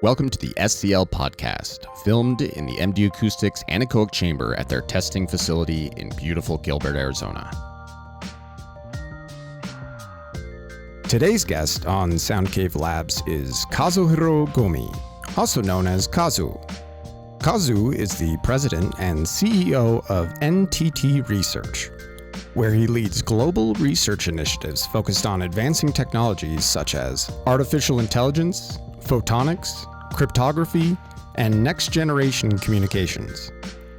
Welcome to the SCL Podcast, filmed in the MD Acoustics Anechoic chamber at their testing facility in beautiful Gilbert, Arizona. Today's guest on Sound Cave Labs is Kazu Gomi, also known as Kazu. Kazu is the president and CEO of NTT Research, where he leads global research initiatives focused on advancing technologies such as artificial intelligence, photonics, cryptography, and next-generation communications.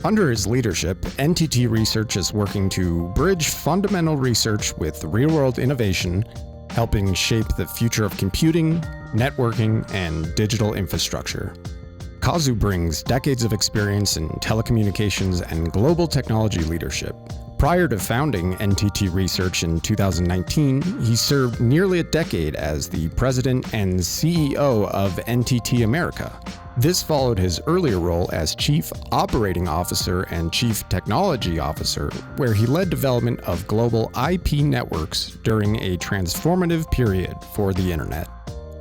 Under his leadership, NTT Research is working to bridge fundamental research with real-world innovation, helping shape the future of computing, networking, and digital infrastructure. Kazu brings decades of experience in telecommunications and global technology leadership. Prior to founding NTT Research in 2019, he served nearly a decade as the president and CEO of NTT America. This followed his earlier role as Chief Operating Officer and Chief Technology Officer, where he led development of global IP networks during a transformative period for the Internet.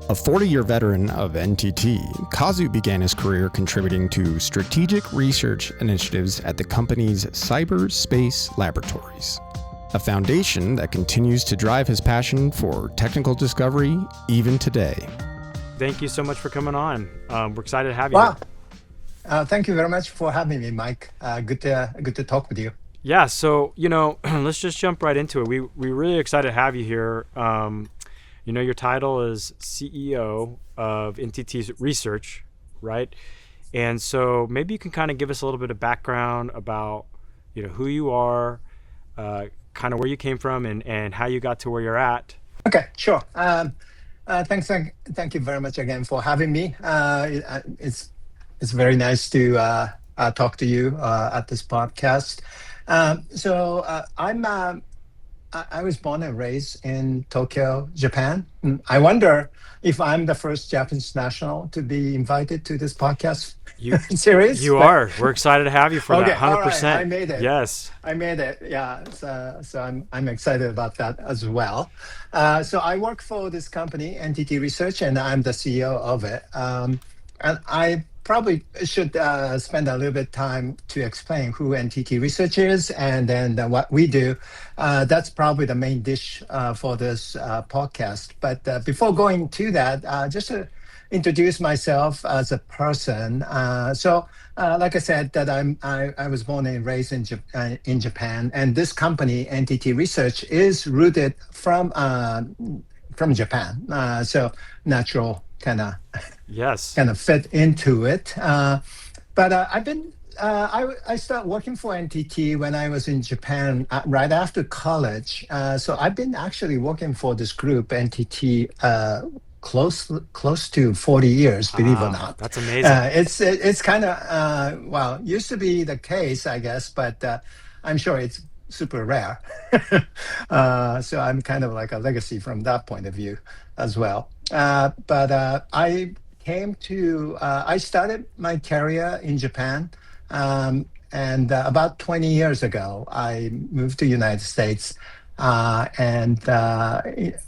A 40-year veteran of NTT, Kazu began his career contributing to strategic research initiatives at the company's cyberspace laboratories, a foundation that continues to drive his passion for technical discovery even today. Thank you so much for coming on. We're excited to have you here. Thank you very much for having me, Mike. Good to talk with you. Yeah, so, let's just jump right into it. We're really excited to have you here. Your title is CEO of NTT Research, right? And so maybe you can kind of give us a little bit of background about, who you are, kind of where you came from and how you got to where you're at. Okay, sure. Thank you very much again for having me. It's very nice to talk to you at this podcast. I was born and raised in Tokyo, Japan. I wonder if I'm the first Japanese national to be invited to this podcast series. You are. We're excited to have you for that. 100%. All right, I made it. Yes. I made it. Yeah. So I'm excited about that as well. So I work for this company, NTT Research, and I'm the CEO of it. And I probably should spend a little bit of time to explain who NTT Research is and then what we do. That's probably the main dish for this podcast. But before going to that, just to introduce myself as a person. Like I said, that I was born and raised in Japan, and this company, NTT Research, is rooted from Japan. So natural kind of fit into it. But I started working for NTT when I was in Japan right after college. So I've been actually working for this group, NTT, close to 40 years, believe it or not. That's amazing. It's kind of, used to be the case, I guess, but I'm sure it's super rare. So I'm kind of like a legacy from that point of view as well. But I started my career in Japan, and about 20 years ago, I moved to the United States. And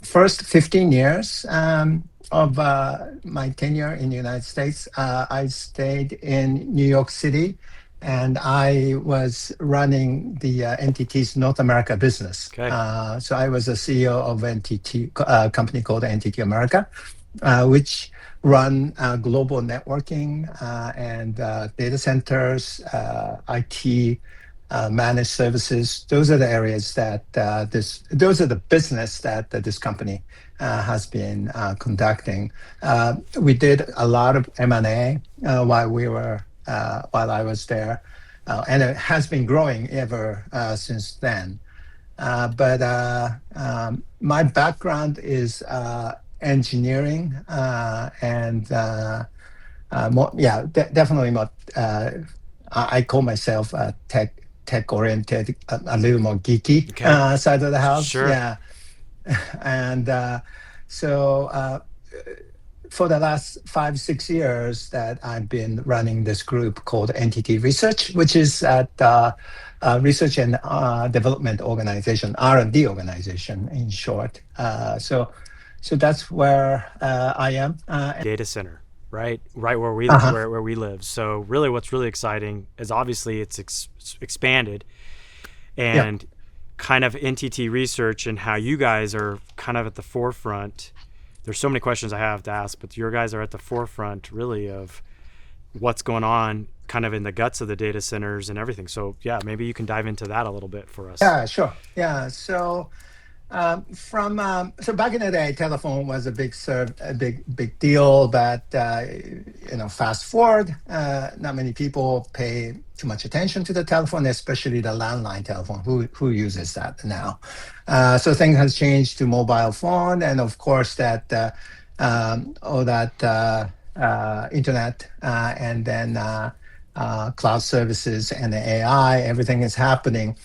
first 15 years of my tenure in the United States, I stayed in New York City, and I was running the NTT's North America business. Okay. So I was the CEO of NTT, a company called NTT America, which run global networking and data centers, IT, managed services. Those are the areas that those are the business that this company has been conducting. We did a lot of M&A while I was there, and it has been growing ever since then. But my background is engineering, and definitely not. I call myself tech-oriented, a little more geeky side of the house. Sure. Yeah, and so. For the last 5-6 years that I've been running this group called NTT Research, which is at Research and Development Organization, R&D organization in short. So that's where I am. Data center. right where we Uh-huh. where we live. So really, what's really exciting is obviously it's expanded, Yeah. and kind of NTT Research and how you guys are kind of at the forefront. There's so many questions I have to ask, but your guys are at the forefront really of what's going on kind of in the guts of the data centers and everything. So yeah, maybe you can dive into that a little bit for us. Yeah, sure. Yeah. So so back in the day, telephone was a big deal. But fast forward, not many people pay too much attention to the telephone, especially the landline telephone. Who uses that now? So things has changed to mobile phone, and of course that all that internet and then cloud services and the AI, everything is happening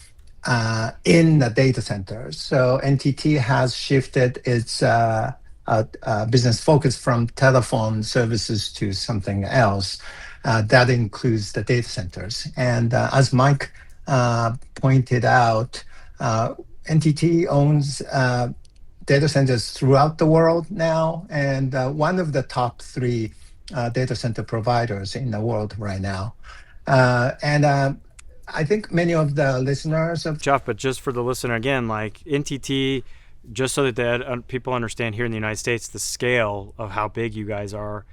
in the data centers. So NTT has shifted its business focus from telephone services to something else. That includes the data centers. And as Mike pointed out, NTT owns data centers throughout the world now, and one of the top three data center providers in the world right now. And I think many of the listeners of Jeff, but just for the listener again, like NTT, just so that people understand here in the United States the scale of how big you guys are.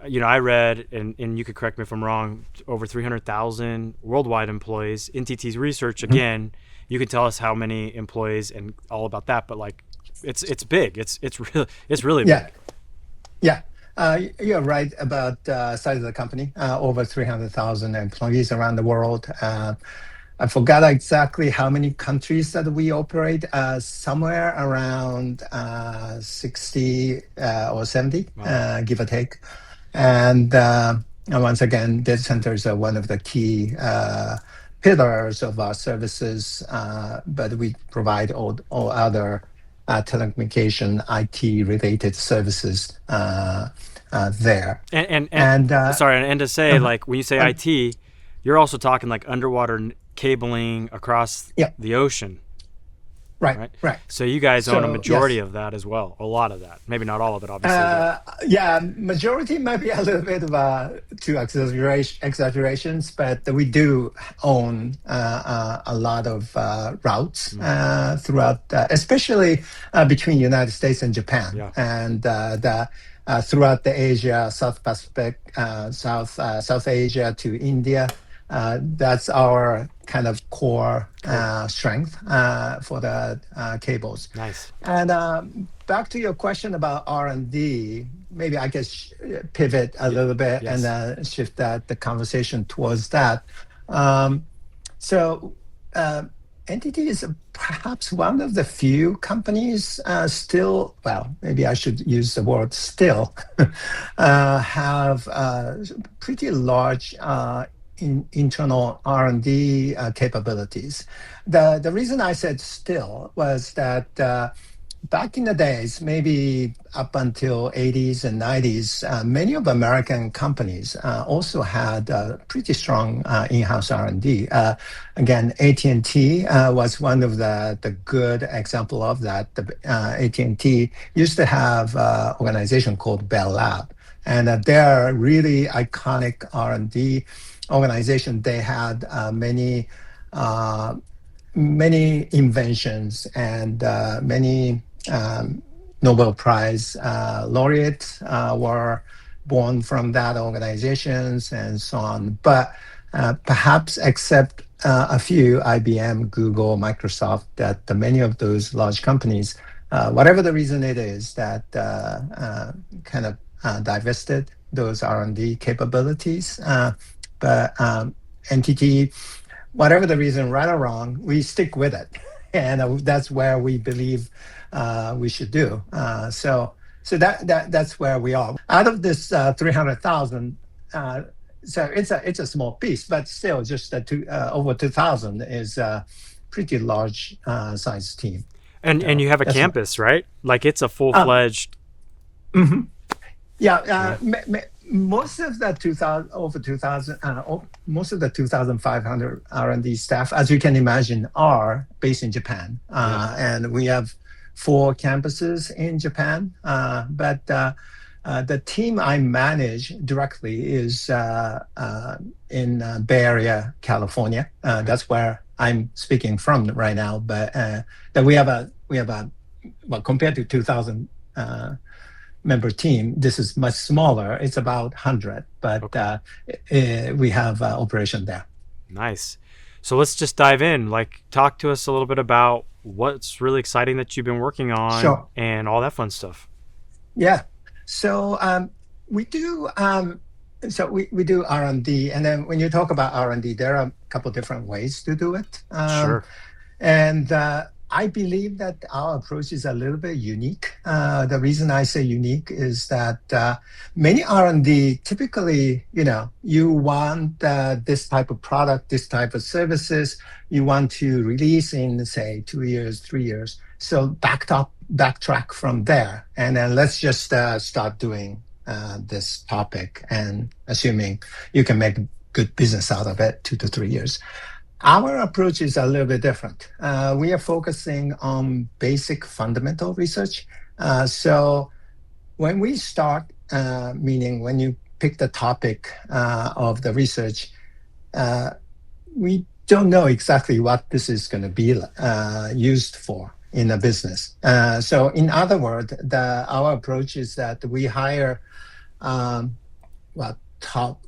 I read, and you could correct me if I'm wrong, over 300,000 worldwide employees. NTT's Research, again, you can tell us how many employees and all about that, but like it's big. It's really yeah, big. yeah. You're right about size of the company. Over 300,000 employees around the world. I forgot exactly how many countries that we operate. Somewhere around 60 or 70, give or take. And once again, data centers are one of the key pillars of our services, but we provide all other telecommunication, IT-related services there. And sorry, and to say, like, when you say IT, you're also talking like underwater cabling across the ocean. Right. So you guys own a majority yes. of that as well, a lot of that. Maybe not all of it, obviously. Yeah, majority might be a little bit of two exaggerations, but we do own a lot of routes throughout, especially between United States and Japan, and throughout the Asia, South Pacific, South Asia to India. That's our kind of core strength for the cables. Nice. And back to your question about R&D, maybe I can pivot a little bit and shift the conversation towards that. So NTT is perhaps one of the few companies still, well, maybe I should use the word still, have pretty large internal R&D capabilities. The reason I said still was that back in the days, maybe up until 80s and 90s, many of American companies also had pretty strong in-house R&D. Again, AT&T was one of the good example of that. AT&T used to have an organization called Bell Lab, and they're really iconic R&D organization. They had many inventions and many Nobel Prize laureates were born from that organizations and so on. But perhaps except a few, IBM, Google, Microsoft, that many of those large companies, whatever the reason it is, that kind of divested those R&D capabilities. But NTT, whatever the reason, right or wrong, we stick with it, and that's where we believe we should do. So that's where we are. Out of this 300,000, so it's a small piece, but still, just over 2,000 is a pretty large size team. And you have a campus, right? Like it's a full-fledged. Mm-hmm. Yeah. Most of the 2,500 R&D staff, as you can imagine, are based in Japan, and we have 4 campuses in Japan. But The team I manage directly is in Bay Area, California. That's where I'm speaking from right now. But that we have a well, compared to 2,000 member team, this is much smaller. It's about 100, but we have operation there. Nice. So let's just dive in. Like, talk to us a little bit about what's really exciting that you've been working on and all that fun stuff. Yeah. So we do we do R&D, and then when you talk about R&D, there are a couple different ways to do it. Sure. And I believe that our approach is a little bit unique. The reason I say unique is that many R&D typically, you want this type of product, this type of services, you want to release in, say, 2 years, 3 years. So backtrack from there, and then let's just start doing this topic, and assuming you can make good business out of it, 2 to 3 years. Our approach is a little bit different. We are focusing on basic fundamental research. So when we start, meaning when you pick the topic of the research, we don't know exactly what this is going to be used for in a business. So in other words, our approach is that we hire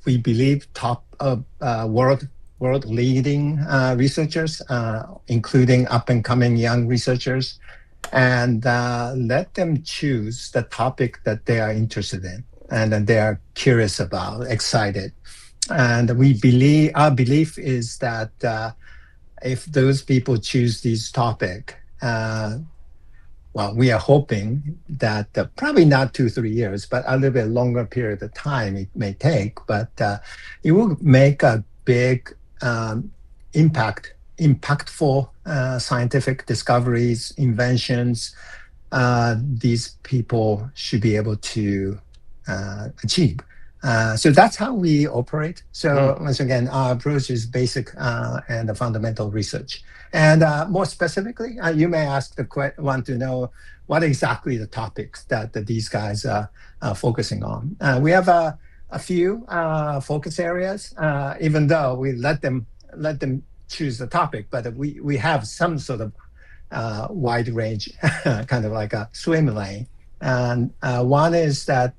we believe top world leading researchers, including up and coming young researchers, and let them choose the topic that they are interested in and that they are curious about, excited. And our belief is that if those people choose this topic, we are hoping that probably not 2-3 years, but a little bit longer period of time it may take, but it will make a big impactful scientific discoveries, inventions, these people should be able to achieve. So that's how we operate. So once again, our approach is basic and the fundamental research. And more specifically, you may want to know what exactly the topics that these guys are focusing on. We have a few focus areas, even though we let them choose the topic, but we have some sort of wide range, kind of like a swim lane. And one is that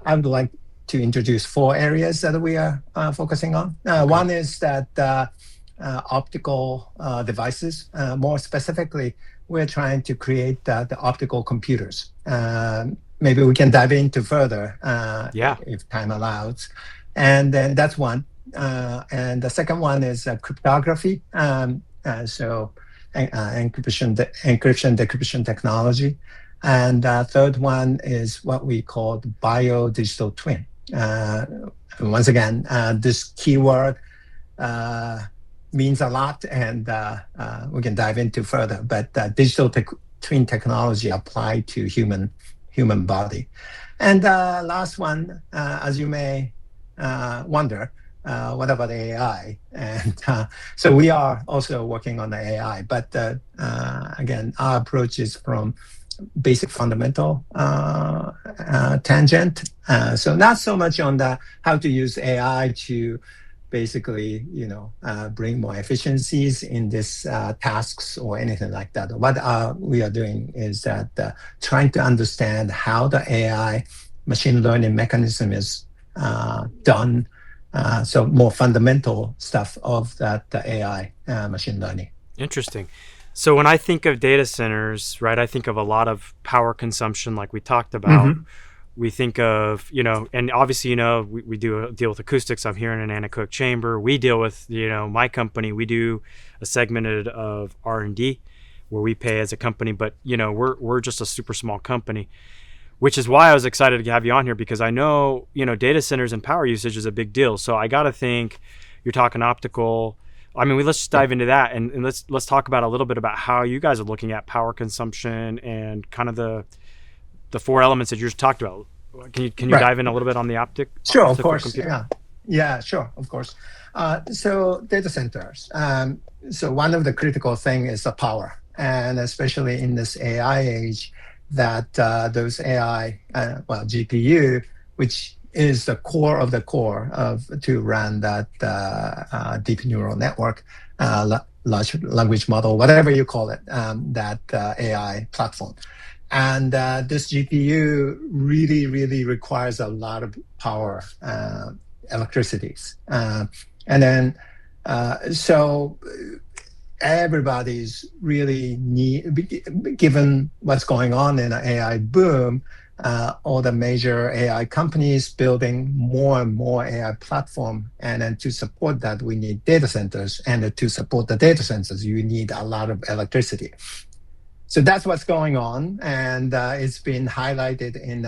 I would like to introduce 4 areas that we are focusing on. One is that optical devices. More specifically, we're trying to create the optical computers. Maybe we can dive into further if time allows. And then that's one. And the second one is cryptography. So encryption, decryption technology. And third one is what we call the bio-digital twin. Once again, this keyword means a lot, and we can dive into further. But digital twin technology applied to human body. And last one, as you may wonder, what about AI? And so we are also working on the AI. But again, our approach is from basic fundamental tangent. So not so much on the how to use AI to basically, bring more efficiencies in these tasks or anything like that. What we are doing is that trying to understand how the AI machine learning mechanism is done. So more fundamental stuff of the AI machine learning. Interesting. So when I think of data centers, right, I think of a lot of power consumption like we talked about. Mm-hmm. We think of, and obviously, we do deal with acoustics. I'm here in an anechoic chamber. We deal with, my company, we do a segmented of R&D where we pay as a company, but, we're just a super small company, which is why I was excited to have you on here, because I know, data centers and power usage is a big deal. So I got to think you're talking optical. I mean, let's just dive into that and let's talk about a little bit about how you guys are looking at power consumption and kind of the 4 elements that you just talked about. Can you dive in a little bit on the optic? Sure, of course. Yeah, sure, of course. So data centers. So one of the critical thing is the power, and especially in this AI age, that those AI, GPU, which is the core of the core to run that deep neural network, large language model, whatever you call it, that AI platform. And this GPU really, really requires a lot of power, electricities. And then, so everybody's really given what's going on in an AI boom, all the major AI companies building more and more AI platform. And then to support that, we need data centers. And to support the data centers, you need a lot of electricity. So that's what's going on, and it's been highlighted in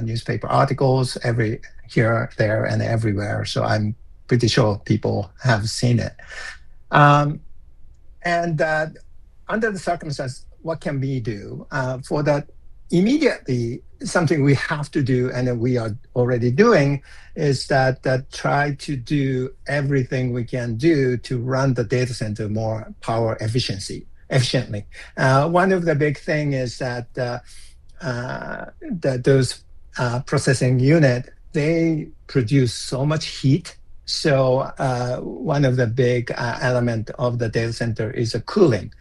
newspaper articles here, there, and everywhere. So I'm pretty sure people have seen it. And under the circumstances, what can we do for that? Immediately, something we have to do, and we are already doing, is that try to do everything we can do to run the data center more power efficiently. One of the big thing is that those processing unit, they produce so much heat. So one of the big element of the data center is a cooling.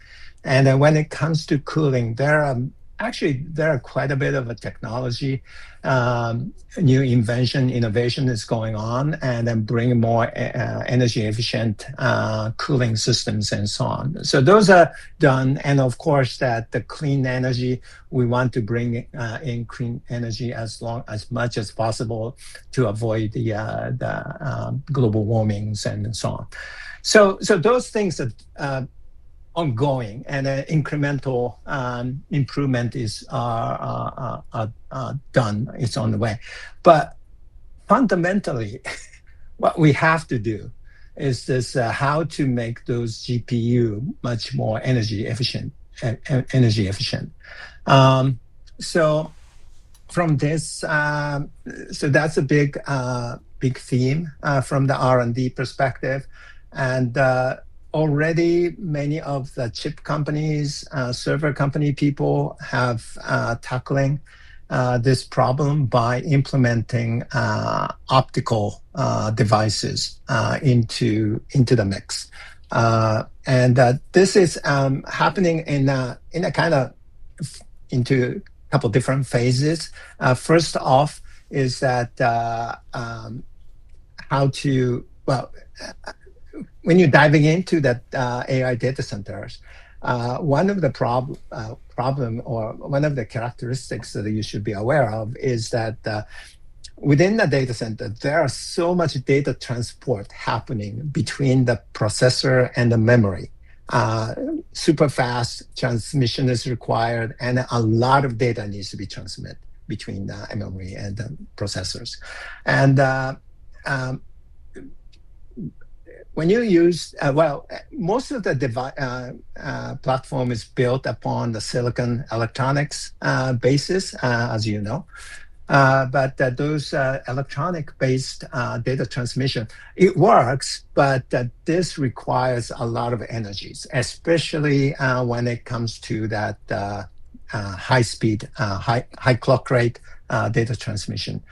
And when it comes to cooling, there are quite a bit of a technology, new innovation is going on, and then bring more energy efficient cooling systems and so on. So those are done, and of course that the clean energy, we want to bring in clean energy as much as possible to avoid the global warmings and so on. So those things are ongoing, and incremental improvement is done. It's on the way. But fundamentally, what we have to do is this: how to make those GPU much more energy efficient. So from this, so that's a big theme from the R&D perspective, and already many of the chip companies, server company people have tackling this problem by implementing optical devices into the mix. And this is happening in a kind of into a couple different phases. First off is that how to, when you're diving into that AI data centers, one of the problem or one of the characteristics that you should be aware of is that within the data center, there are so much data transport happening between the processor and the memory. Super fast transmission is required, and a lot of data needs to be transmitted between the memory and the processors. And when you use, most of the platform is built upon the silicon electronics basis, as you know. But those electronic-based data transmission, it works, but this requires a lot of energies, especially when it comes to that high speed, high clock rate data transmission.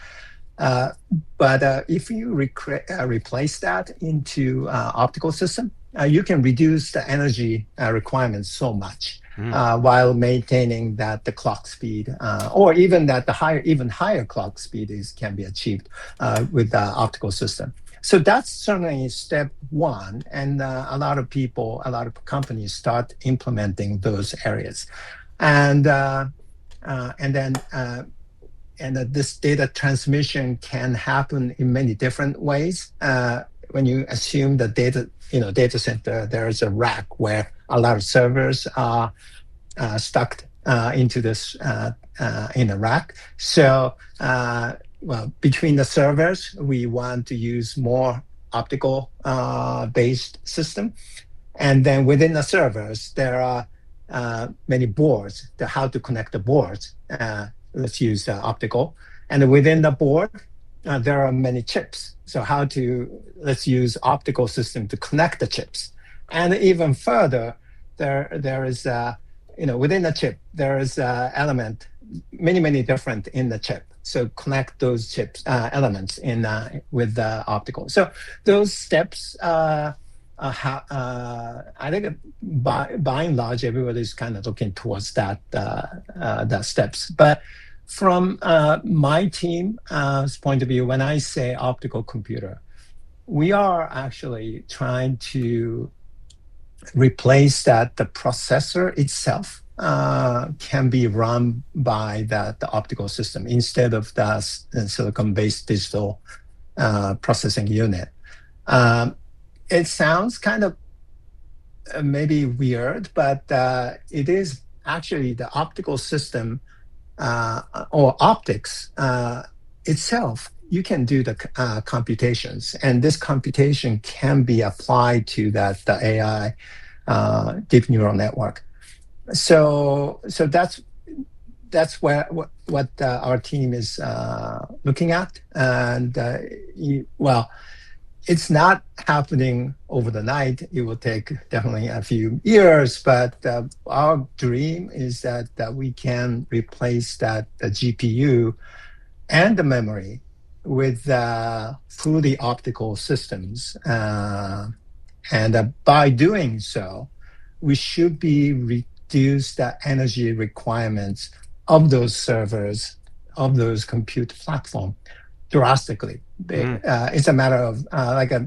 But if you replace that into optical system, you can reduce the energy requirements so much while maintaining that the clock speed, or even that the even higher clock speed can be achieved with the optical system. So that's certainly step one, and a lot of companies start implementing those areas, and then. And this data transmission can happen in many different ways. When you assume the data center, there is a rack where a lot of servers are stuck into this in a rack. So, between the servers, we want to use more optical based system, and then within the servers, there are many boards. How to connect the boards. Let's use optical. And within the board, there are many chips. So let's use optical system to connect the chips. And even further, there is within the chip, there is element, many different in the chip. So connect those chips elements in with the optical. So those steps, I think by and large, everybody's kind of looking towards that steps. But from my team's point of view, when I say optical computer, we are actually trying to replace that the processor itself can be run by the optical system instead of the silicon-based digital processing unit. It sounds kind of maybe weird, but it is actually the optical system or optics itself. You can do the computations, and this computation can be applied to the AI deep neural network. So that's what our team is looking at, and well, it's not happening over the night. It will take definitely a few years, but our dream is that we can replace the GPU and the memory with fully optical systems. And by doing so, we should be reduce the energy requirements of those servers, of those compute platform drastically. It's a matter of like a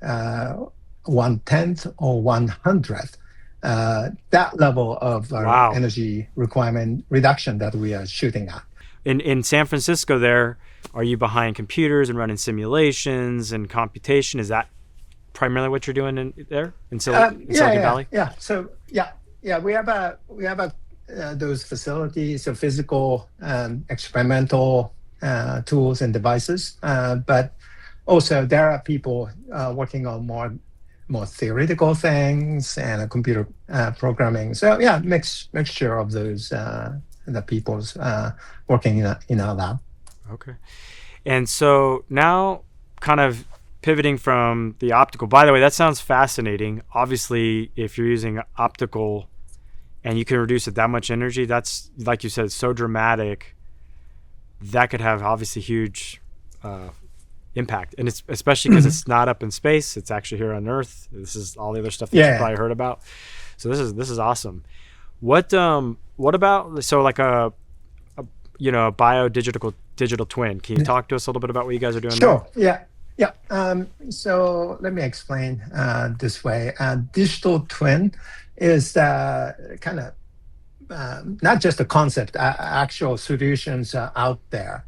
1/10 or 1/100th that level of Wow. energy requirement reduction that we are shooting at. In San Francisco there, are you behind computers and running simulations and computation? Is that primarily what you're doing in Silicon Valley? Yeah. So we have those facilities, so physical experimental tools and devices, but also there are people working on more theoretical things and computer programming. So yeah, mixture of those the people's working in our lab. Okay. And so now kind of pivoting from the optical, by the way, that sounds fascinating. Obviously, if you're using optical and you can reduce it that much energy, that's, like you said, so dramatic. That could have obviously huge impact. And it's especially because it's not up in space. It's actually here on Earth. This is all the other stuff that you probably heard about. So this is awesome. What about, so like a digital twin? Can you talk to us a little bit about what you guys are doing? Sure. There? Yeah. So let me explain this way. Digital twin is kind of not just a concept, actual solutions are out there.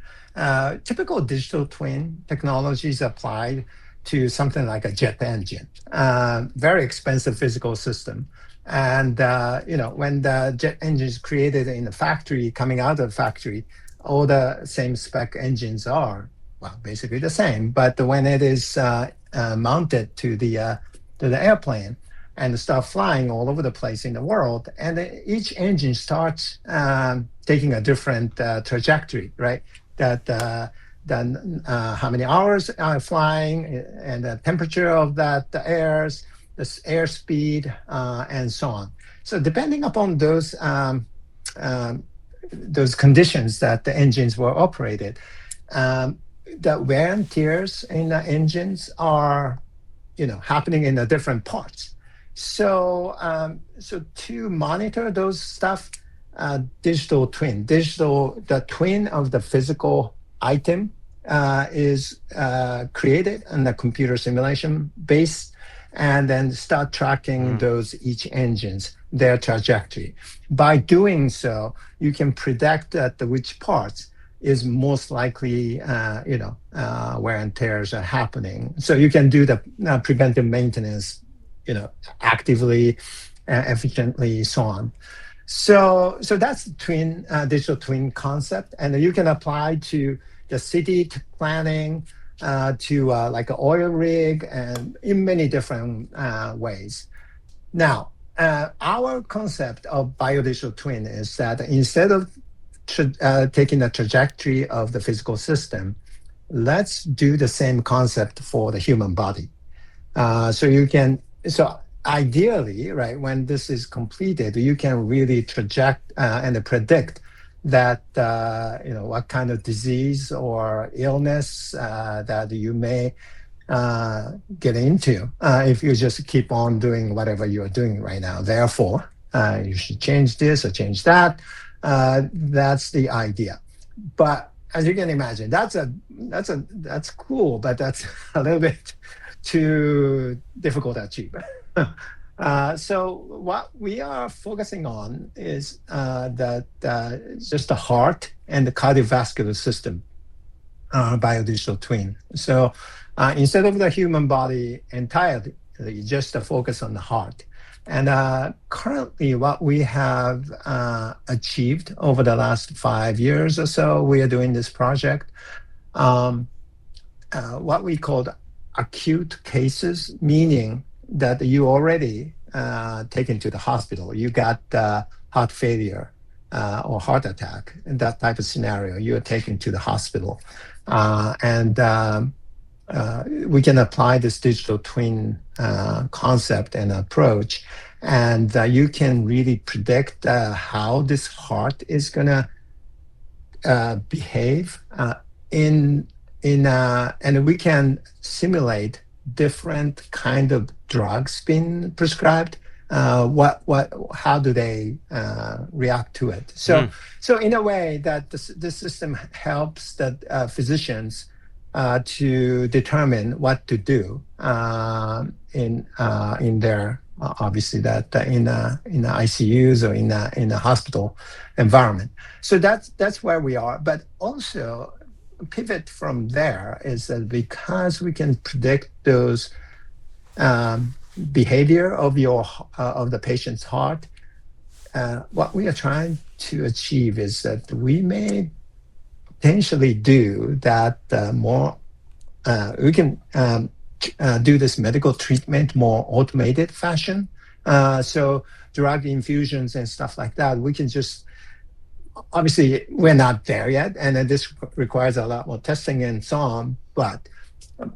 Typical digital twin technologies applied to something like a jet engine, very expensive physical system. And when the jet engine is created in the factory, coming out of the factory, all the same spec engines are, well, basically the same. But when it is mounted to the airplane and start flying all over the place in the world, and each engine starts taking a different trajectory, right? Then how many hours are flying, and the temperature of the the airspeed, and so on. So depending upon those conditions that the engines were operated, the wear and tears in the engines are, happening in the different parts. So to monitor those stuff, digital twin, the twin of the physical item is created in the computer simulation base, and then start tracking each engines, their trajectory. By doing so, you can predict which parts is most likely, wear and tears are happening. So you can do the preventive maintenance, actively, efficiently, so on. So that's twin, digital twin concept, and you can apply to the city planning, to like an oil rig, and in many different ways. Now, our concept of biodigital twin is that instead of taking the trajectory of the physical system, let's do the same concept for the human body. So ideally, right, when this is completed, you can really project and predict that what kind of disease or illness that you may get into if you just keep on doing whatever you're doing right now. Therefore, you should change this or change that. That's the idea. But as you can imagine, that's cool, but that's a little bit too difficult to achieve. So what we are focusing on is that just the heart and the cardiovascular system biodigital twin. So instead of the human body entirely, just focus on the heart. And currently what we have achieved over the last 5 years or so, we are doing this project, what we called acute cases, meaning that you already taken to the hospital. You got heart failure or heart attack, in that type of scenario, you are taken to the hospital. And we can apply this digital twin concept and approach, and you can really predict how this heart is going to behave and we can simulate different kind of drugs being prescribed. How do they react to it? So in a way that this system helps the physicians to determine what to do in their obviously that in the ICUs or in a hospital environment. So that's where we are. But also pivot from there is that because we can predict those behavior of the patient's heart, what we are trying to achieve is that we may potentially do that more. We can do this medical treatment more automated fashion. So drug infusions and stuff like that, we can just, obviously we're not there yet, and then this requires a lot more testing and so on, but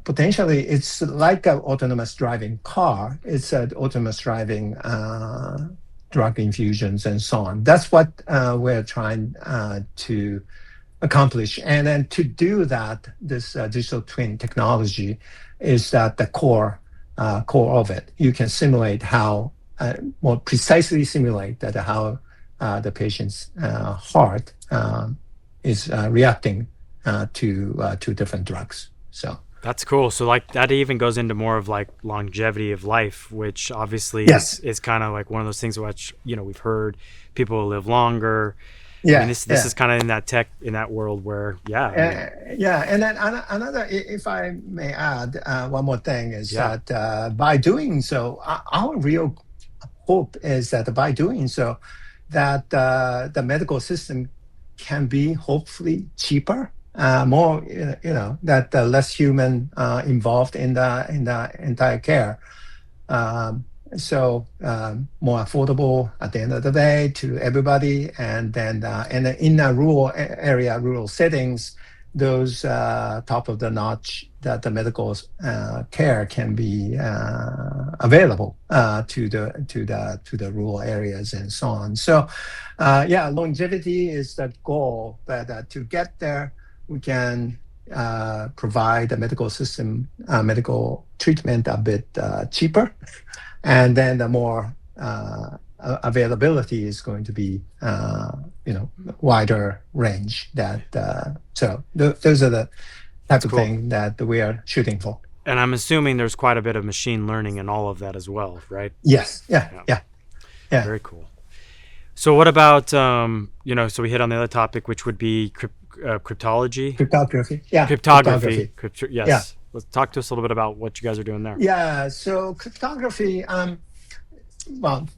potentially it's like an autonomous driving car. It's an autonomous driving drug infusions and so on. That's what we're trying to accomplish. And then to do that, this digital twin technology is that the core of it. You can simulate how, more precisely simulate that how the patient's heart is reacting to different drugs. So that's cool. So like that even goes into more of like longevity of life, which obviously is kind of like one of those things which, we've heard people will live longer. Yeah, I mean, this is kind of in that world where, And then another, if I may add, one more thing is that by doing so, our real hope is that by doing so, that the medical system can be hopefully cheaper, more, that less human involved in the entire care. So more affordable at the end of the day to everybody, and then and in a rural settings, those top of the notch that the medical care can be available to the rural areas and so on. So longevity is the goal, but to get there, we can provide the medical system, medical treatment a bit cheaper. And then the more availability is going to be, wider range. So those are the type of thing that we are shooting for. And I'm assuming there's quite a bit of machine learning and all of that as well, right? Yes. Yeah. Very cool. So what about, so we hit on the other topic, which would be cryptology? Cryptography. Yeah. Cryptography. Yes. Yeah. Let's talk to us a little bit about what you guys are doing there. Yeah. So cryptography,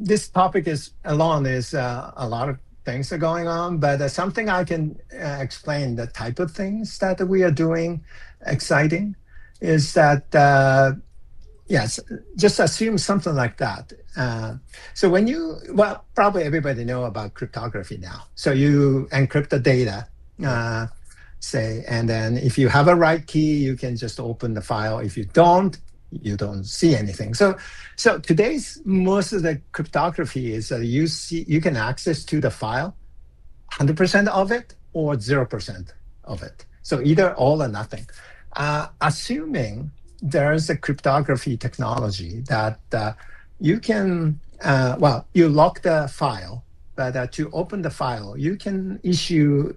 this topic is a lot of things are going on, but something I can explain the type of things that we are doing exciting is that, just assume something like that. So probably everybody know about cryptography now. So you encrypt the data, and then if you have a right key, you can just open the file. If you don't, you don't see anything. So today's most of the cryptography is that you can access to the file 100% of it or 0% of it. So either all or nothing. Assuming there's a cryptography technology that you can, you lock the file, but to open the file, you can issue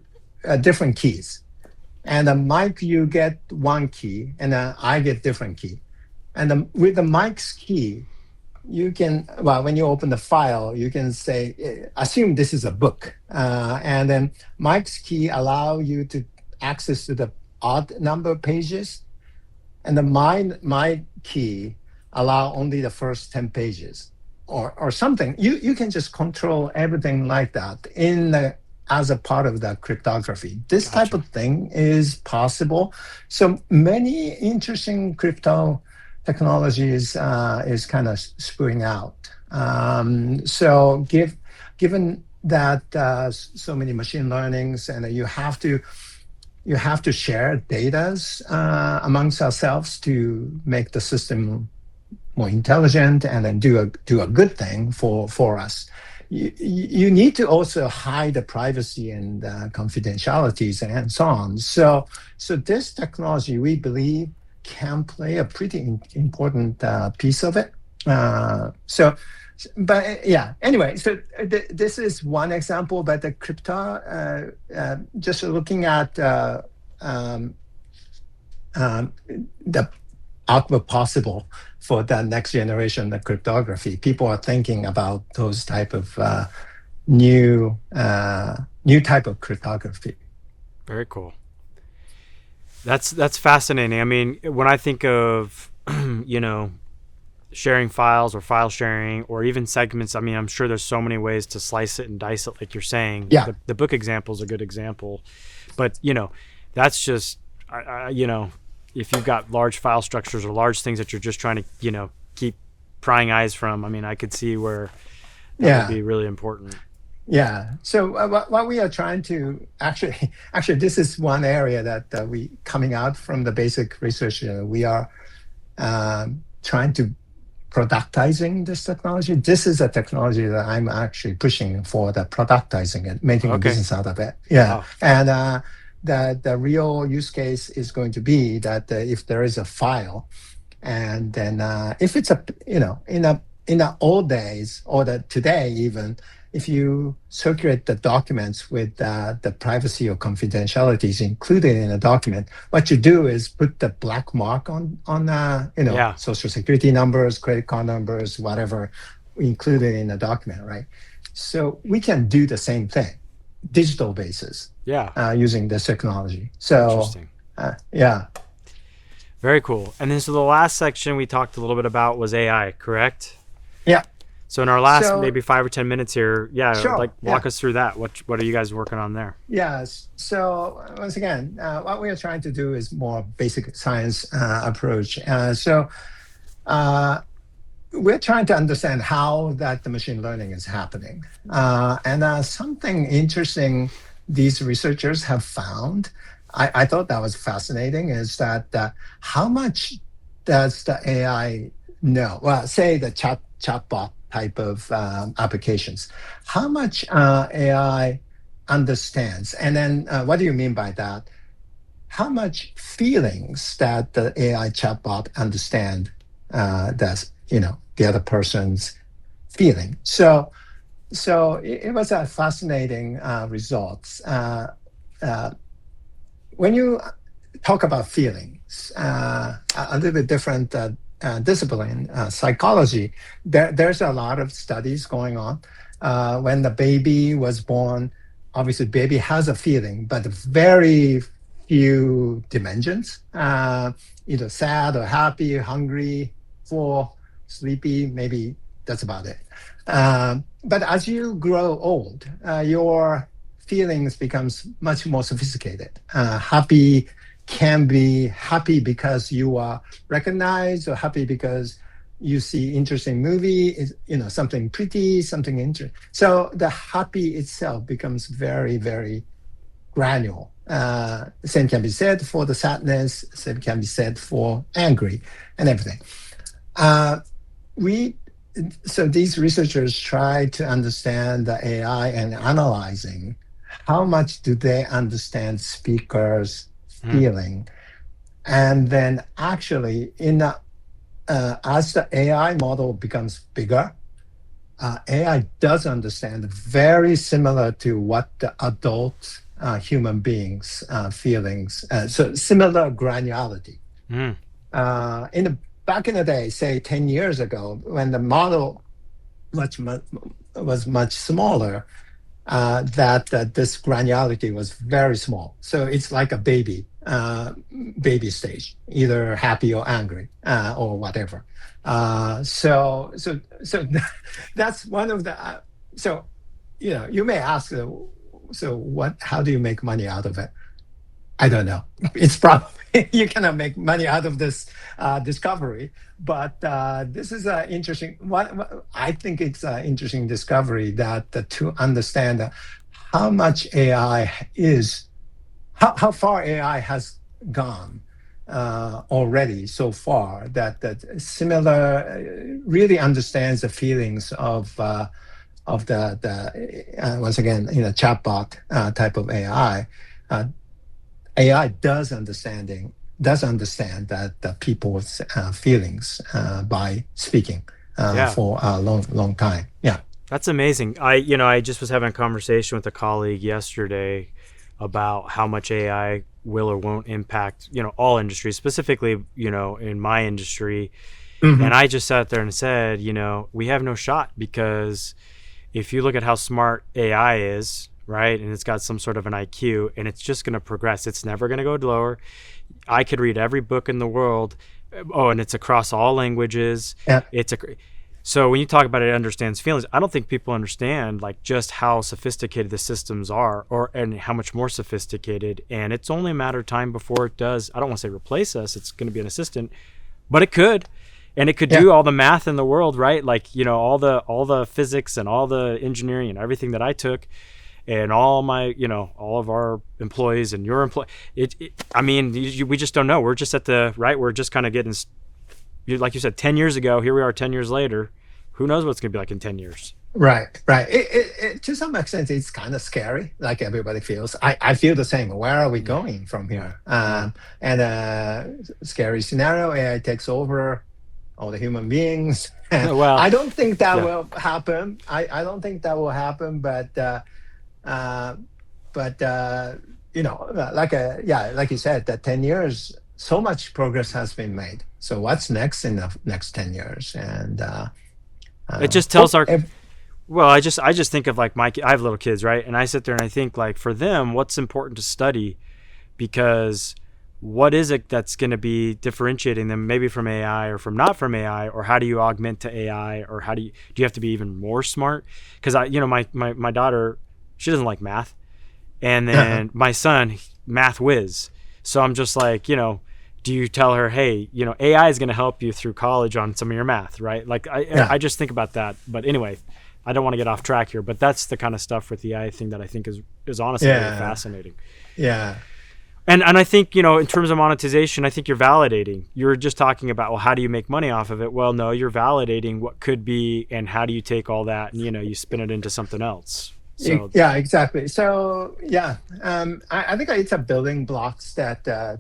different keys. And Mike, you get one key, and I get different key. And with the Mike's key, you can, when you open the file, you can say, assume this is a book. And then Mike's key allow you to access to the odd number of pages. And my key allow only the first 10 pages or something. You can just control everything like that as a part of the cryptography. This type of thing is possible. So many interesting crypto technologies is kind of spewing out. So given that so many machine learnings and you have to share data amongst ourselves to make the system more intelligent and then do a good thing for us. You need to also hide the privacy and confidentialities and so on. So this technology, we believe, can play a pretty important piece of it. Anyway, so this is one example, but the crypto, just looking at the output possible for the next generation of cryptography, people are thinking about those type of new type of cryptography. Very cool. That's fascinating. I mean, when I think of, sharing files or file sharing or even segments, I mean, I'm sure there's so many ways to slice it and dice it, like you're saying. Yeah. The book example is a good example. But, that's just, if you've got large file structures or large things that you're just trying to, keep prying eyes from, I mean, I could see where that would be really important. Yeah. So what we are trying to actually, this is one area that we coming out from the basic research. We are trying to productizing this technology. This is a technology that I'm actually pushing for the productizing it, making a business out of it. Yeah. Wow. And the real use case is going to be that if there is a file, and then if it's in the old days or today even, if you circulate the documents with the privacy or confidentialities included in a document, what you do is put the black mark on social security numbers, credit card numbers, whatever included in a document, right? So we can do the same thing, digital basis, using this technology. So, interesting. Very cool. And then so the last section we talked a little bit about was AI, correct? Yeah. So in our last maybe 5 or 10 minutes here, walk us through that. What are you guys working on there? Yes. So once again, what we are trying to do is more basic science approach. We're trying to understand how that the machine learning is happening. And something interesting these researchers have found, I thought that was fascinating, is that how much does the AI know? Well, say the chatbot type of applications. How much AI understands? And then what do you mean by that? How much feelings that the AI chatbot understand that's, the other person's feeling. So it was a fascinating results. When you talk about feelings, a little bit different discipline, psychology, there's a lot of studies going on. When the baby was born, obviously baby has a feeling, but very few dimensions, either sad or happy, hungry, full, sleepy, maybe that's about it. But as you grow old, your feelings becomes much more sophisticated. Happy can be happy because you are recognized, or happy because you see interesting movie, something pretty, something interesting. So the happy itself becomes very, very granular. Same can be said for the sadness. Same can be said for angry and everything. We so these researchers try to understand the AI and analyzing how much do they understand speakers' feeling, and then actually as the AI model becomes bigger, AI does understand very similar to what the adult human beings' feelings. So similar granularity. Back in the day, say 10 years ago, when the model was much smaller, this granularity was very small. So it's like a baby stage, either happy or angry or whatever. So that's one of the. So you may ask, so how do you make money out of it? I don't know. It's probably you cannot make money out of this discovery, but this is an interesting. I think it's an interesting discovery that to understand how much AI is, how far AI has gone already so far. That similar really understands the feelings of the once again chatbot type of AI. AI does understand that the people's feelings by speaking for a long time. Yeah, that's amazing. I just was having a conversation with a colleague yesterday about how much AI will or won't impact all industries, specifically in my industry. Mm-hmm. And I just sat there and said, we have no shot, because if you look at how smart AI is, right, and it's got some sort of an IQ, and it's just going to progress. It's never going to go lower. I could read every book in the world. Oh, and it's across all languages. Yeah. So when you talk about it understands feelings, I don't think people understand just how sophisticated the systems are, and how much more sophisticated. And it's only a matter of time before it does. I don't want to say replace us. It's going to be an assistant, but it could. And it could do all the math in the world, right? All the physics and all the engineering and everything that I took. And all my, all of our employees and your employee, we just don't know. We're just we're just kind of getting, like you said, 10 years ago, here we are 10 years later. Who knows what it's going to be like in 10 years? Right. It, to some extent, it's kind of scary, like everybody feels. I feel the same. Where are we going from here? And scary scenario, AI takes over all the human beings. Well, I don't think that will happen. I don't think that will happen, but like you said, that 10 years, so much progress has been made. So what's next in the next 10 years? And it just tells I just think of I have little kids, right? And I sit there and I think for them, what's important to study, because what is it that's going to be differentiating them maybe from AI or from not from AI, or how do you augment to AI, or do you have to be even more smart? Because my daughter, she doesn't like math. And then my son, math whiz. So I'm just do you tell her, hey, AI is going to help you through college on some of your math, right? I just think about that. But anyway, I don't want to get off track here, but that's the kind of stuff with the AI thing that I think is honestly really fascinating. Yeah. And I think, in terms of monetization, I think you're validating. You're just talking about, well, how do you make money off of it? Well, no, you're validating what could be, and how do you take all that and, you spin it into something else. So, yeah, exactly. So, I think it's a building blocks that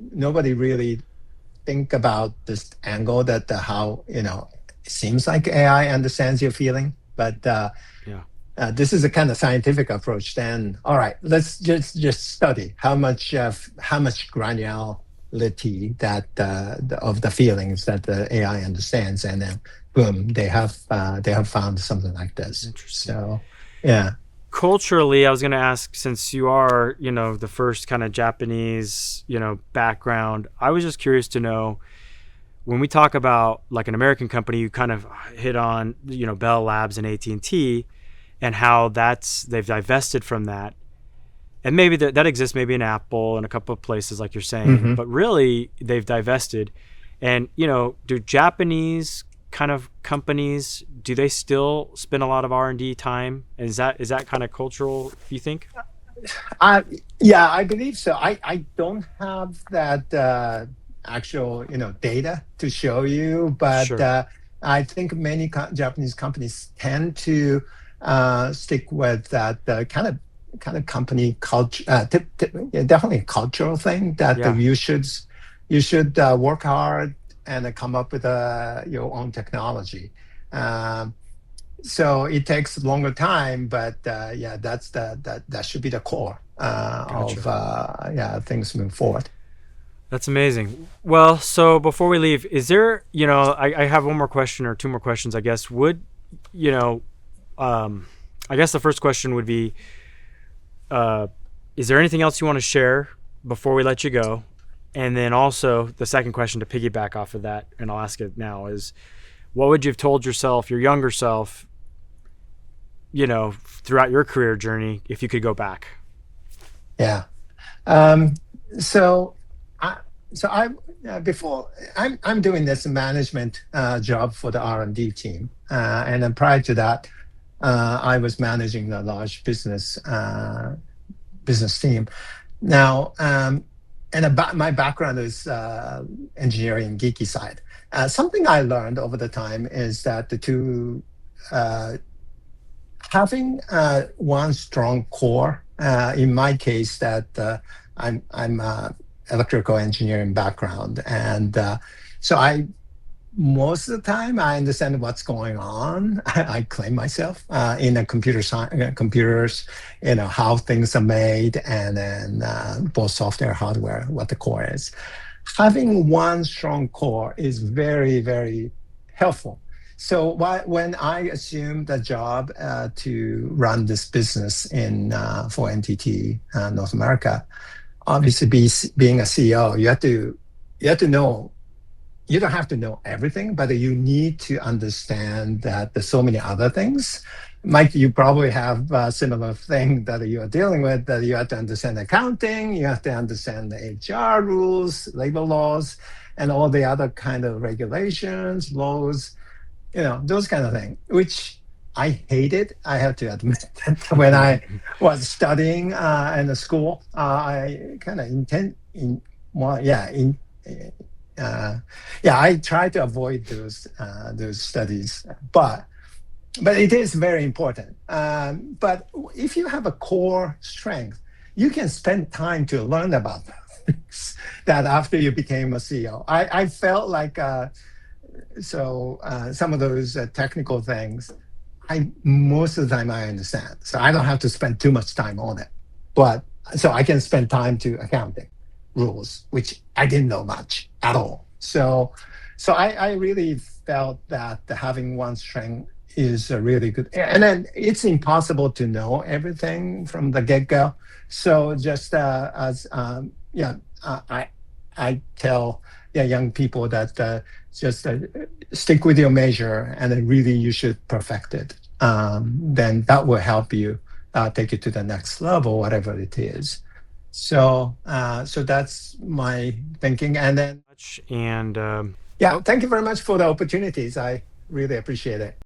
nobody really think about this angle that how, it seems like AI understands your feeling, but this is a kind of scientific approach. Then, all right, let's just study how much granularity that of the feelings that the AI understands, and then boom, they have found something like this. Interesting. So, yeah. Culturally, I was going to ask, since you are, the first kind of Japanese, background, I was just curious to know, when we talk about an American company, you kind of hit on, Bell Labs and AT&T, and how they've divested from that. And maybe that exists maybe in Apple and a couple of places, like you're saying, but really they've divested. And, do Japanese kind of companies, do they still spend a lot of R&D time? And is that kind of cultural, you think? Yeah, I believe so. I don't have that actual data to show you, but Sure. I think many Japanese companies tend to stick with that kind of company culture. Yeah, definitely a cultural thing that Yeah. you should work hard and come up with your own technology. Um, so it takes longer time, but yeah, that should be the core of Gotcha. things moving forward. That's amazing. Well, so before we leave, is there, I have one more question or two more questions, I guess. You know, um, I guess the first question would be, uh, is there anything else you want to share before we let you go? And then also the second question to piggyback off of that, and I'll ask it now, is what would you have told yourself, your younger self, throughout your career journey if you could go back? Yeah. Um, so I so I before I'm doing this management job for the R&D team, and then prior to that, I was managing the large business team. Now, and about my background is engineering geeky side. Something I learned over the time is that the two uh, having one strong core. In my case, that I'm electrical engineering background, and so I most of the time I understand what's going on. I claim myself in a computer science, computers, how things are made, and then both software, hardware, what the core is. Having one strong core is very, very helpful. So when I assumed the job to run this business for NTT North America, obviously being a CEO, you have to know, you don't have to know everything, but you need to understand that there's so many other things. Mike, you probably have a similar thing that you are dealing with, that you have to understand accounting, you have to understand the HR rules, labor laws, and all the other kind of regulations, laws, those kind of things, which I hated. I have to admit that when I was studying in the school, I kind of well, I try to avoid those studies, but it is very important. But if you have a core strength, you can spend time to learn about things that after you became a CEO. I felt like some of those technical things, most of the time I understand, so I don't have to spend too much time on it. But so I can spend time to accounting rules, which I didn't know much at all. So I really felt that having one strength is a really good. And then it's impossible to know everything from the get go. So just I tell young people that just stick with your measure, and then really you should perfect it. Then that will help you take it to the next level, whatever it is. So that's my thinking. And then And yeah, thank you very much for the opportunities. I really appreciate it.